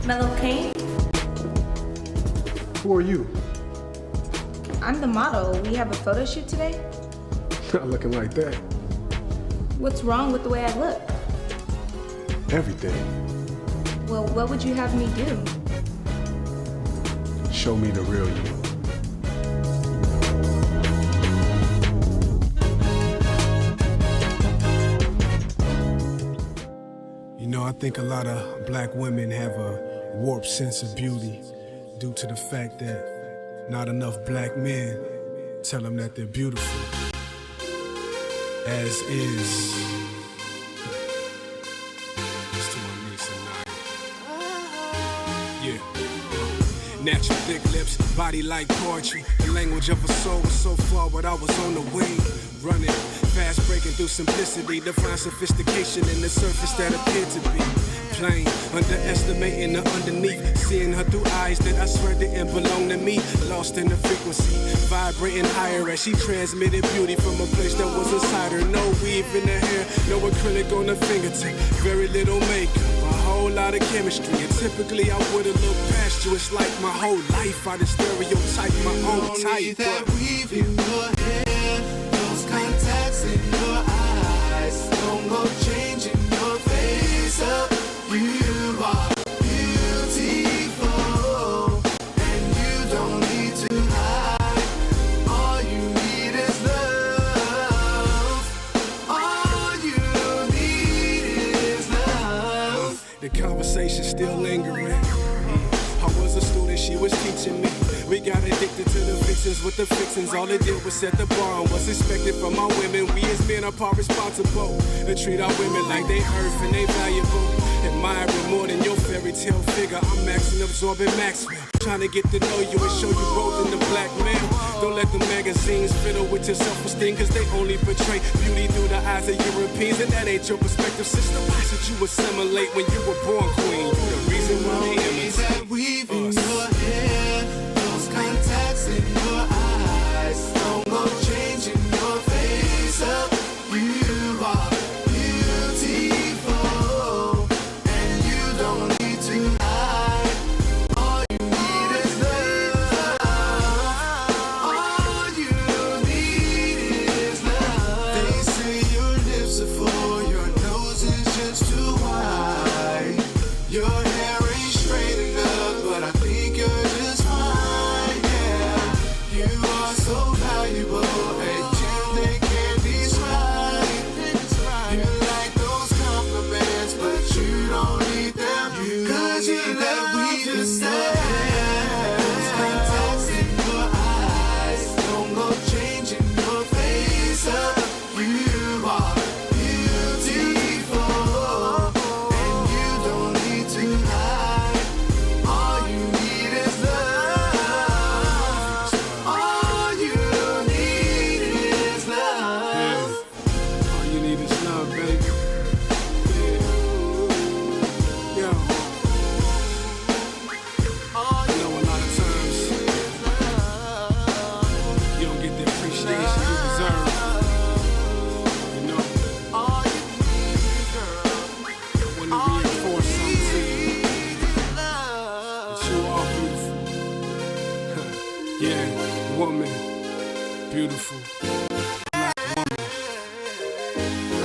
Mellow Kane? Who are you? I'm the model. We have a photo shoot today. Not looking like that. What's wrong with the way I look? Everything. Well, what would you have me do? Show me the real you. You know, I think a lot of black women have a warped sense of beauty due to the fact that not enough black men tell them that they're beautiful. As is. It's to my niece Anaya. Yeah. Natural thick lips, body like poetry. The language of a soul was so far, but I was on the wing, running fast, breaking through simplicity to find sophistication in the surface that appeared to be plain. Underestimating the underneath, seeing her through eyes that I swear didn't belong to me. Lost in the frequency, vibrating higher as she transmitted beauty from a place that was inside her. No weave in the hair, no acrylic on the fingertip, very little makeup, a whole lot of chemistry. And typically I would've looked past you. It's like my whole life I just stereotype my own type. That weave in your hair, those contacts in your eyes, no more changing your face up. You are beautiful, and you don't need to hide. All you need is love. All you need is love. The conversation still lingering. I was a student, she was teaching me. We got addicted to the fixins with the fixins. All it did was set the bar and what's expected from our women. We as men are part responsible to treat our women like they earth and they valuable. Admiring more than your fairy tale figure. I'm maxing, absorbing Maxwell. Trying to get to know you and show you both in the black male. Don't let the magazines fiddle with your self-esteem, cause they only portray beauty through the eyes of Europeans. And that ain't your perspective, sister. Why should you assimilate when you were born queen? You the reason why they imitate that weave in your hair, those contacts in your eyes, no more changing your face up. You are beautiful, and beautiful black woman.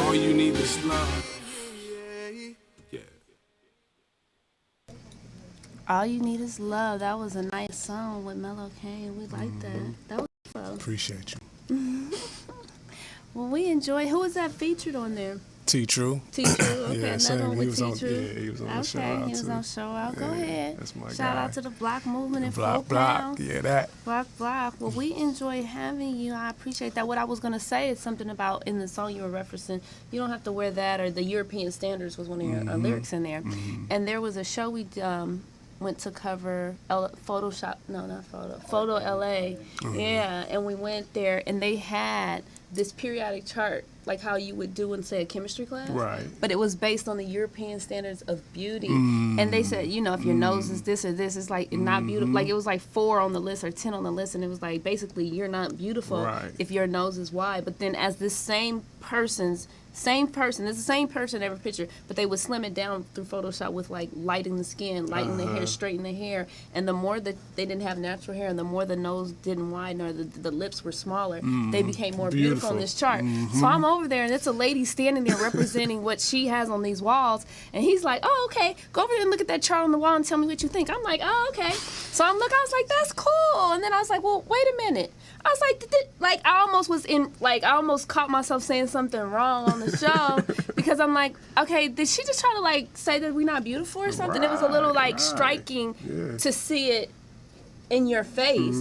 All you need is love. Yeah. All You Need Is Love. That was a nice song with Mellow Kane. We like that. That was fun. Appreciate you. Well, we enjoy. Who was that featured on there? T True. T True. Okay, Yeah, another same. one He with was T on. True. Yeah, he was on the show Okay, out he was too. on show out. Go Yeah, ahead. that's my Shout guy. out to the Block Movement in Block, Folk block. Town. Yeah, that. Block. Well, we enjoy having you. I appreciate that. What I was going to say is something about in the song you were referencing, you don't have to wear that, or the European Standards was one of your lyrics in there. And there was a show we went to cover, Photo LA. Yeah, and we went there, and they had this periodic chart, like how you would do in, say, a chemistry class. Right. But it was based on the European standards of beauty. And they said, you know, if your nose is this or this, it's like not beautiful. Like it was like 4 on the list or 10 on the list, and it was like basically you're not beautiful Right. if your nose is wide. But then as this same person, it's the same person every picture, but they would slim it down through Photoshop with like lighting the skin, lighting the hair, straightening the hair. And the more that they didn't have natural hair, and the more the nose didn't widen or the lips were smaller, they became more beautiful on this chart. So I'm over there, and it's a lady standing there representing what she has on these walls. And he's like, oh, okay, go over there and look at that chart on the wall and tell me what you think. I'm like, oh, okay. So I was like, that's cool. And then I was like, well, wait a minute. I was like, I almost caught myself saying something wrong on the show because I'm like, okay, did she just try to like say that we're not beautiful or something? It was a little like striking to see it in your face,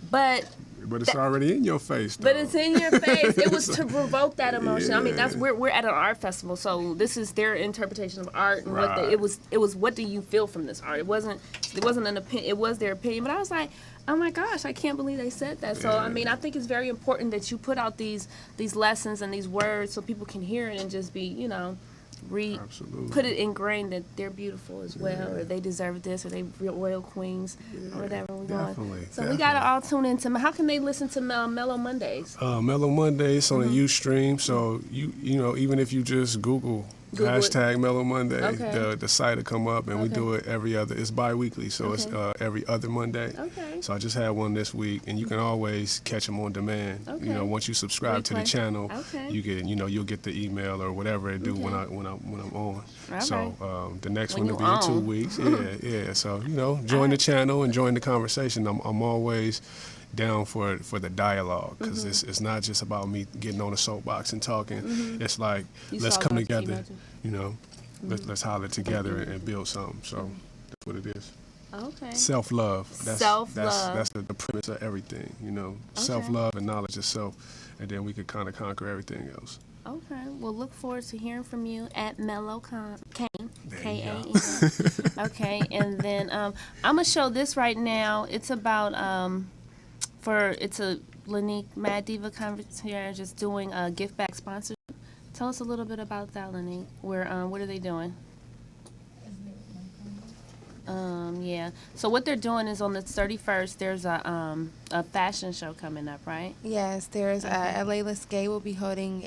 but it's already in your face, though. But it's in your face. It was to provoke that emotion. I mean, we're at an art festival, so this is their interpretation of art, and Right. it was. What do you feel from this art? It wasn't an opinion. It was their opinion. But I was like, oh my gosh, I can't believe they said that. So I mean, I think it's very important that you put out these lessons and these words so people can hear it and just be, you know, Absolutely. put it ingrained that they're beautiful as well, or they deserve this, or they royal queens, or whatever we're going. Definitely. So we gotta all tune into. How can they listen to Mellow Mondays? Mellow Mondays on the Ustream. So you know, even if you just Google hashtag Mellow Monday, Okay. the site will come up, and we Okay. do it every other. It's bi-weekly, so it's Okay. every other Monday. Okay. So I just had one this week, and you can always catch them on demand. Okay. You know, once you subscribe to the Replay. channel, Okay. you'll get the email or whatever it do Okay. when I'm on. All So the next When one will you be in 2 on. weeks. Yeah. So join the channel and join the conversation. I'm always down for the dialogue, because it's not just about me getting on a soapbox and talking. It's like You let's saw come those together. images. You know, let's holler together and build something. So that's what it is. Okay. Self-love. Self-love. That's the premise of everything. You know, self-love and knowledge of self, and then we could kind of conquer everything else. Okay. Well, look forward to hearing from you at Mellow Kane. There you K-A-N. go. Okay. And then I'm gonna show this right now. It's about it's a Lanique Mad Diva concierge just doing a gift back sponsorship. Tell us a little bit about that, Lanique. What are they doing? Yeah. So what they're doing is on the 31st, there's a fashion show coming up, right? Yes, there's Layla's Gay will be holding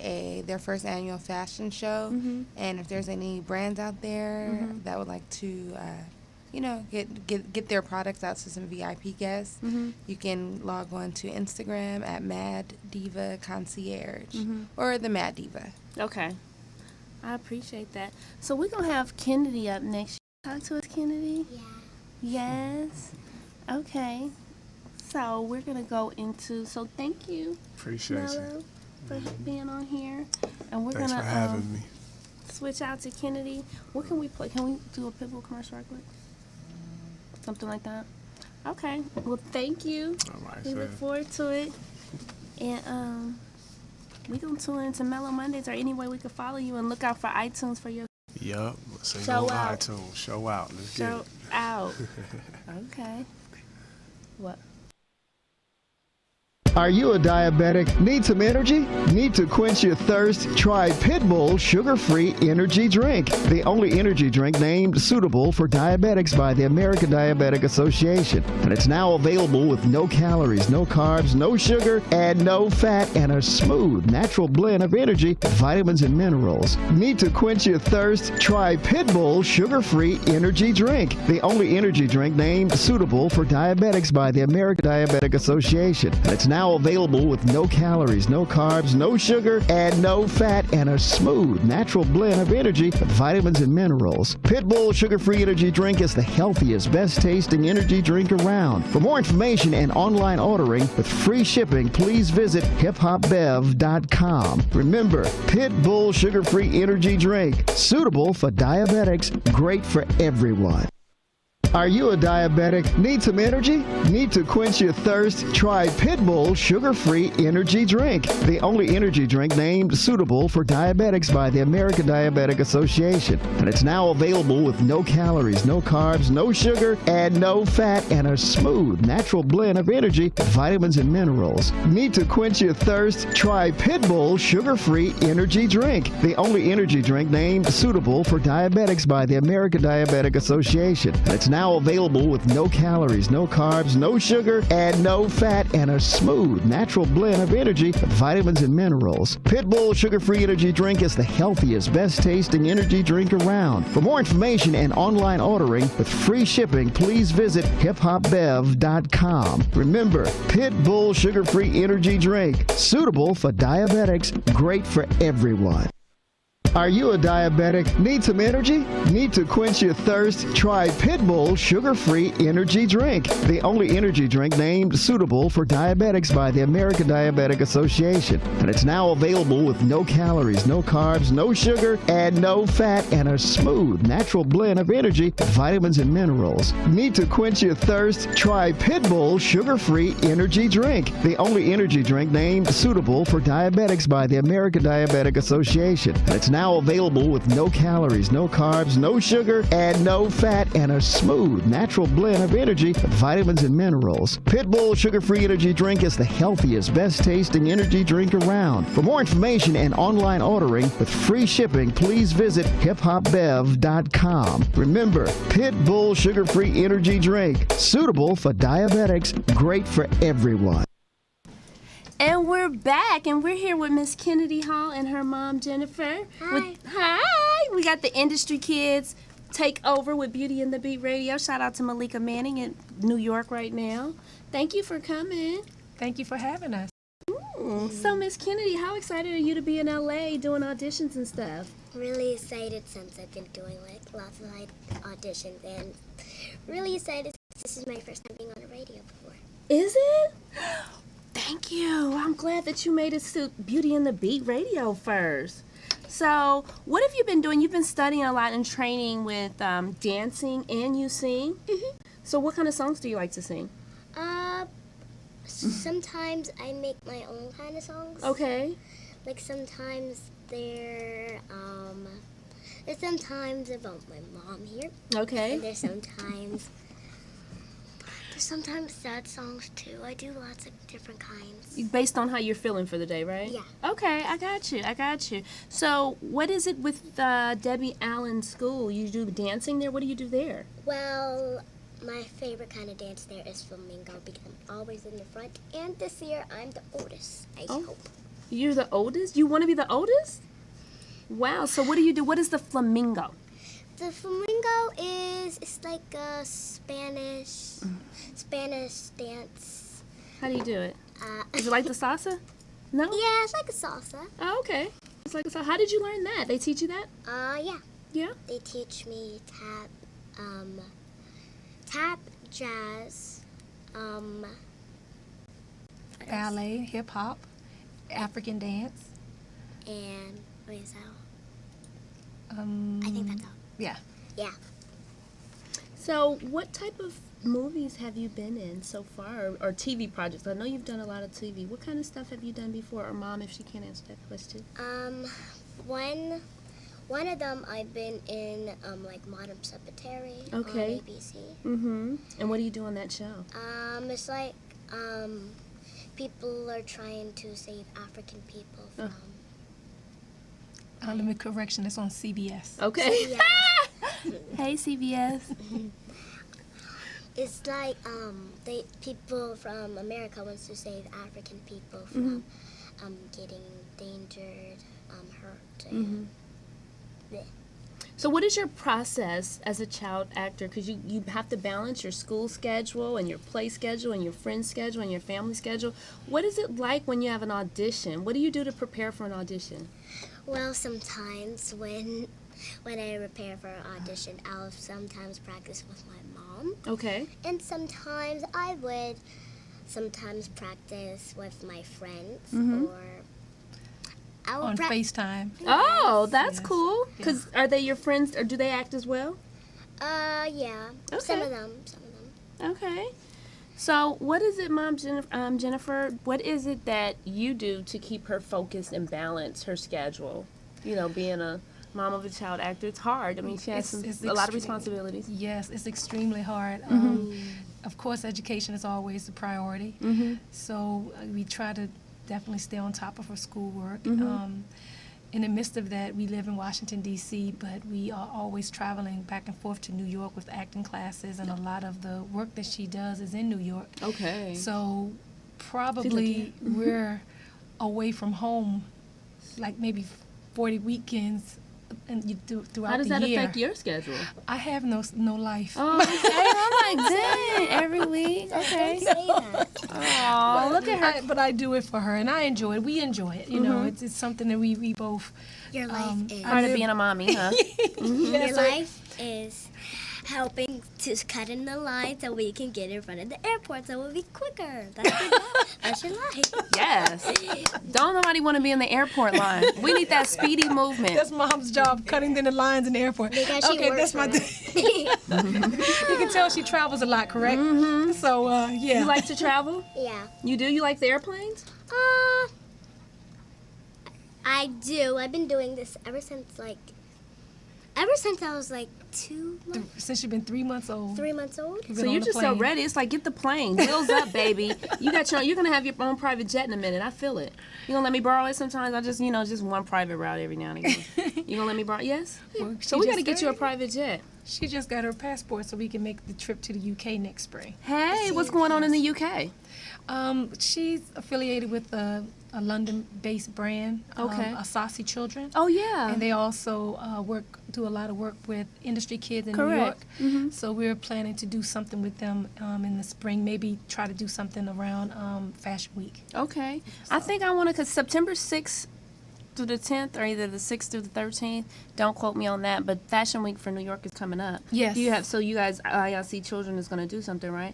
their first annual fashion show, and if there's any brands out there that would like to, get their products out to some VIP guests, you can log on to Instagram at Mad Diva Concierge or the Mad Diva. Okay. I appreciate that. So we're gonna have Kennedy up next. Talk to us, Kennedy. Yeah. Yes. Okay. So we're gonna go into. So thank you, Appreciate you. Mello, for being on here, and we're Thanks gonna for having me. switch out to Kennedy. What can we play? Can we do a Pitbull commercial right quick? Something like that. Okay. Well, thank you. All right, We look so forward to it, and we gonna tune into Mellow Mondays, or any way we can follow you, and look out for iTunes for your yup. Sing Show on out. iTunes. Show out. Let's get show it. out. Okay. What? Are you a diabetic? Need some energy? Need to quench your thirst? Try Pitbull Sugar-Free Energy Drink, the only energy drink named suitable for diabetics by the American Diabetic Association. And it's now available with no calories, no carbs, no sugar, and no fat, and a smooth, natural blend of energy, vitamins, and minerals. Need to quench your thirst? Try Pitbull Sugar-Free Energy Drink, the only energy drink named suitable for diabetics by the American Diabetic Association. And it's now now available with no calories, no carbs, no sugar, and no fat, and a smooth, natural blend of energy, vitamins, and minerals. Pitbull Sugar-Free Energy Drink is the healthiest, best-tasting energy drink around. For more information and online ordering with free shipping, please visit hiphopbev.com. Remember, Pitbull Sugar-Free Energy Drink, suitable for diabetics, great for everyone. Are you a diabetic? Need some energy? Need to quench your thirst? Try Pitbull Sugar-Free Energy Drink, the only energy drink named suitable for diabetics by the American Diabetic Association. And it's now available with no calories, no carbs, no sugar, and no fat, and a smooth, natural blend of energy, vitamins, and minerals. Need to quench your thirst? Try Pitbull Sugar-Free Energy Drink, the only energy drink named suitable for diabetics by the American Diabetic Association. And it's now available with no calories, no carbs, no sugar, and no fat, and a smooth, natural blend of energy, vitamins, and minerals. Pitbull Sugar-Free Energy Drink is the healthiest, best-tasting energy drink around. For more information and online ordering with free shipping, please visit hiphopbev.com. Remember, Pitbull Sugar-Free Energy Drink, suitable for diabetics, great for everyone. Are you a diabetic? Need some energy? Need to quench your thirst? Try Pitbull Sugar-Free Energy Drink, the only energy drink named suitable for diabetics by the American Diabetic Association. And it's now available with no calories, no carbs, no sugar, and no fat, and a smooth, natural blend of energy, vitamins, and minerals. Need to quench your thirst? Try Pitbull Sugar-Free Energy Drink, the only energy drink named suitable for diabetics by the American Diabetic Association. And it's now available with no calories, no carbs, no sugar, and no fat, and a smooth, natural blend of energy, vitamins, and minerals. Pitbull Sugar-Free Energy Drink is the healthiest, best-tasting energy drink around. For more information and online ordering with free shipping, please visit hiphopbev.com. Remember, Pitbull Sugar-Free Energy Drink, suitable for diabetics, great for everyone. And we're back, and we're here with Miss Kennedy Hall and her mom, Jennifer. Hi. Hi. We got the industry kids take over with Beauty and the Beat Radio. Shout out to Malika Manning in New York right now. Thank you for coming. Thank you for having us. So, Miss Kennedy, how excited are you to be in LA doing auditions and stuff? Really excited since I've been doing like lots of auditions, and really excited since this is my first time being on the radio before. Is it? Thank you. I'm glad that you made it to Beauty and the Beat Radio first. So, what have you been doing? You've been studying a lot and training with dancing, and you sing. So, what kind of songs do you like to sing? Sometimes I make my own kind of songs. Okay. Like sometimes there's sometimes about my mom here. Okay. And there's sometimes sad songs too. I do lots of different kinds. Based on how you're feeling for the day, right? Yeah. Okay, I got you. So, what is it with Debbie Allen School? You do dancing there? What do you do there? Well, my favorite kind of dance there is flamingo because I'm always in the front. And this year I'm the oldest, I hope. You're the oldest? You want to be the oldest? Wow. So, what do you do? What is the flamingo? The flamingo it's like a Spanish dance. How do you do it? Is it like the salsa? No? Yeah, it's like a salsa. Oh, okay. It's like a salsa. How did you learn that? They teach you that? Yeah. Yeah? They teach me tap, jazz, Ballet, hip hop, African dance. and what is that? I think that's all. Yeah. Yeah. So, what type of movies have you been in so far, or TV projects? I know you've done a lot of TV. What kind of stuff have you done before? Or Mom, if she can't answer that question. One of them I've been in like Modern Cemetery Okay. on ABC. Mm-hmm. And what do you do on that show? It's like people are trying to save African people from. Let me correction. It's on CBS. Okay. Yeah. Hey, CBS. It's like people from America wants to save African people from getting endangered, hurt. And So what is your process as a child actor? Because you have to balance your school schedule and your play schedule and your friend schedule and your family schedule. What is it like when you have an audition? What do you do to prepare for an audition? Well, sometimes when I prepare for an audition, I'll sometimes practice with my mom. Okay. And sometimes I would sometimes practice with my friends or I would On FaceTime. Oh, that's Yes. cool. Because are they your friends or do they act as well? Yeah. Okay. Some of them. Okay. So what is it, Mom Jennifer, what is it that you do to keep her focused and balance her schedule? You know, being a mom of a child actor, it's hard. I mean, she has a lot of responsibilities. Yes, it's extremely hard. Of course, education is always a priority. So we try to definitely stay on top of her schoolwork. In the midst of that, we live in Washington, D.C., but we are always traveling back and forth to New York with acting classes, and a lot of the work that she does is in New York. Okay. So probably we're away from home like maybe 40 weekends and you do throughout the year. How does that affect your schedule? I have no life. Oh, okay. I'm like, dang, every week. Okay. Oh, look at her. But I do it for her, and I enjoy it. We enjoy it. You know, it's something that we both. Your life is Part of being a mommy, huh? your life is helping to cut in the line so we can get in front of the airport so we'll be quicker. That's your life. Yes. Don't nobody want to be in the airport line. We need that speedy movement. That's Mom's job, cutting in the lines in the airport. Because she Okay, works that's my. for You can tell she travels a lot, correct? So yeah. You like to travel? Yeah. You do? You like the airplanes? I do. I've been doing this ever since I was like 2 months, Since you've been 3 months old. 3 months old. You've So been you're on the just so plane. ready. It's like, get the plane. Wheels up, baby. You're gonna have your own private jet in a minute. I feel it. You gonna let me borrow it sometimes? I just, just one private route every now and again. You gonna let me borrow? Yes. Well, So she we gotta just get you a said private jet. She just got her passport so we can make the trip to the UK next spring. Hey, what's going on in the UK? She's affiliated with a London-based brand, Okay. a Saucy Children. Oh yeah. And they also do a lot of work with industry kids in Correct. New York. So we're planning to do something with them in the spring, maybe try to do something around Fashion Week. Okay. I think I want to, because September 6th through the 10th, or either the 6th through the 13th, don't quote me on that, but Fashion Week for New York is coming up. Yes. So you guys, ILC Children is going to do something, right?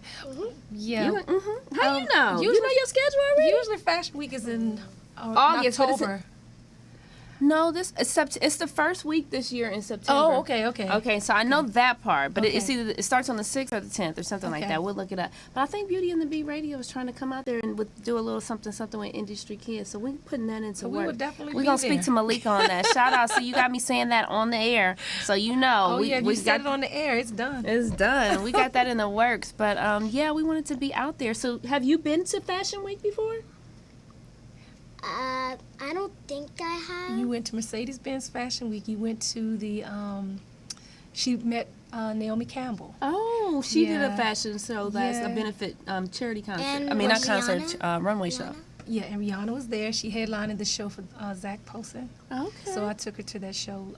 Yeah. How you know? You know usually- your schedule already? Usually Fashion Week is in August, but it's October. No, it's the first week this year in September. Oh, okay. Okay, so I know that part, but it's Okay. either it starts on the 6th or the 10th or something like Okay. that. We'll look it up. But I think Beauty and the Beat Radio is trying to come out there and do a little something with industry kids. So we're putting that into So we work. would definitely We're be gonna speak there. to Malika on that. Shout out. So you got me saying that on the air, so you know. Oh, yeah, you said it on the air. It's done. It's done. We got that in the works. But yeah, we wanted to be out there. So have you been to Fashion Week before? I don't think I have. You went to Mercedes-Benz Fashion Week. You went to the, she met Naomi Campbell. Oh, she did a Yeah. fashion show. That's a Yeah. benefit charity concert. And I mean, not was concert, Rihanna? runway show. Yeah, and Rihanna was there. She headlined the show for Zach Posen. Okay. So I took her to that show,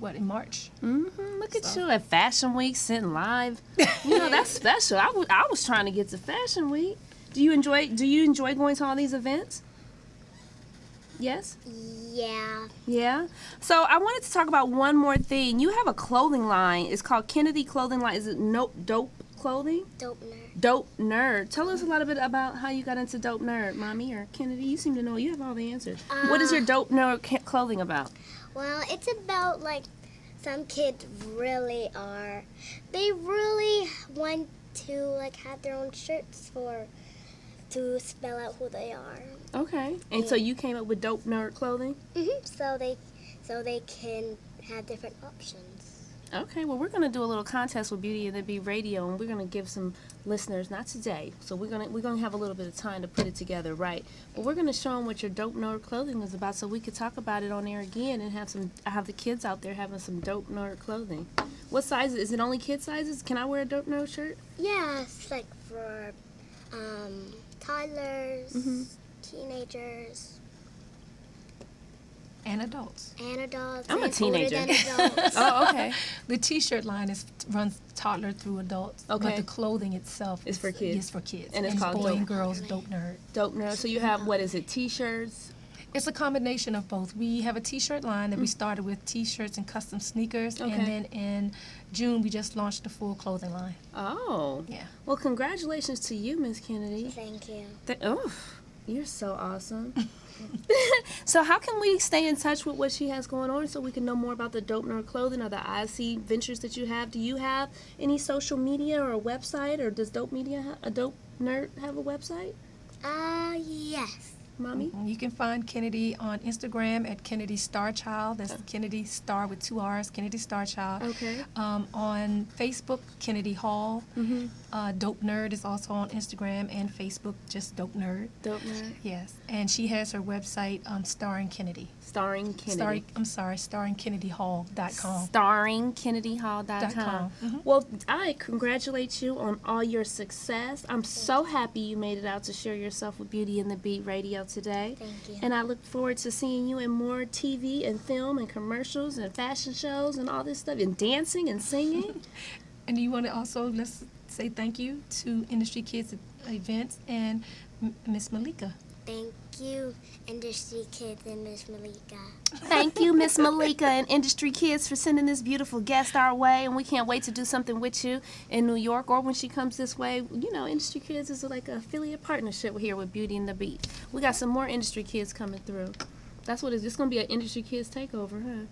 in March? Look at you at Fashion Week sitting live. That's special. I was trying to get to Fashion Week. Do you enjoy going to all these events? Yes? Yeah. Yeah. So I wanted to talk about one more thing. You have a clothing line. It's called Kennedy Clothing Line. Is it Dope Clothing? Dope nerd. Dope Nerd. Tell us a little bit about how you got into Dope Nerd, Mommy, or Kennedy. You seem to know. You have all the answers. What is your Dope Nerd clothing about? Well, it's about like some kids really are. They really want to like have their own shirts to spell out who they are. Okay. And so you came up with Dope Nerd clothing? So they can have different options. Okay, well, we're going to do a little contest with Beauty and the Beat Radio, and we're going to give some listeners, not today, so we're going to have a little bit of time to put it together right, but we're going to show them what your Dope Nerd clothing is about so we could talk about it on air again and have the kids out there having some Dope Nerd clothing. What size? Is it only kid sizes? Can I wear a Dope Nerd shirt? Yeah, it's like for toddlers, teenagers. And adults. And adults. I'm a and teenager. Older than adults. Oh, okay. The T-shirt line runs toddler through adults. Okay. But the clothing itself Is for kids. Is for kids. And it's called boy and Dope. girls Dope Nerd. Dope Nerd. So you have, what is it, T-shirts? It's a combination of both. We have a T-shirt line that we started with T-shirts and custom sneakers, Okay. and then in June we just launched the full clothing line. Oh. Yeah. Well, congratulations to you, Miss Kennedy. Thank you. Oh, you're so awesome. So how can we stay in touch with what she has going on so we can know more about the Dope Nerd clothing or the IC ventures that you have? Do you have any social media or a website, or does Dope Nerd have a website? Yes. Mommy? You can find Kennedy on Instagram at Kennedy Starchild. That's Kennedy Star with 2 R's, Kennedy Starchild. Okay. On Facebook, Kennedy Hall. Dope Nerd is also on Instagram and Facebook, just Dope Nerd. Dope Nerd. Yes. And she has her website, Starring Kennedy. Starring Kennedy. StarringKennedyHall.com. StarringKennedyHall.com. Well, I congratulate you on all your success. I'm so happy you made it out to share yourself with Beauty and the Beat Radio today. Thank you. And I look forward to seeing you in more TV and film and commercials and fashion shows and all this stuff, and dancing and singing. And you want to also, let's say thank you to Industry Kids Events and Miss Malika. Thank you, Industry Kids and Miss Malika. Thank you, Miss Malika and Industry Kids, for sending this beautiful guest our way, and we can't wait to do something with you in New York or when she comes this way. You know, Industry Kids is like an affiliate partnership here with Beauty and the Beat. We got some more Industry Kids coming through. That's what it is. It's going to be an Industry Kids takeover, huh?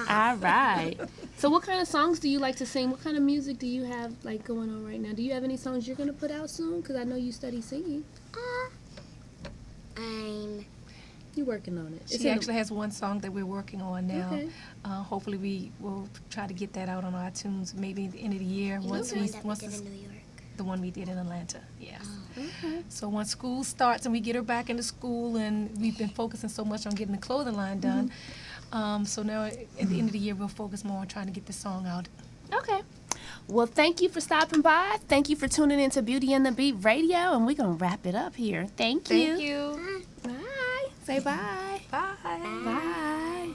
All right. So what kind of songs do you like to sing? What kind of music do you have like going on right now? Do you have any songs you're going to put out soon? Because I know you study singing. You're working on it. She actually has one song that we're working on now. Okay. Hopefully we will try to get that out on iTunes maybe at the end of the year. Once The we one that we once did it's- in New York. the one we did in Atlanta. Yes. Okay. So once school starts and we get her back into school, and we've been focusing so much on getting the clothing line done, so now at the end of the year we'll focus more on trying to get the song out. Okay. Well, thank you for stopping by. Thank you for tuning into Beauty and the Beat Radio, and we're going to wrap it up here. Thank you. Thank you. Bye. Say bye. Bye. Bye. Bye.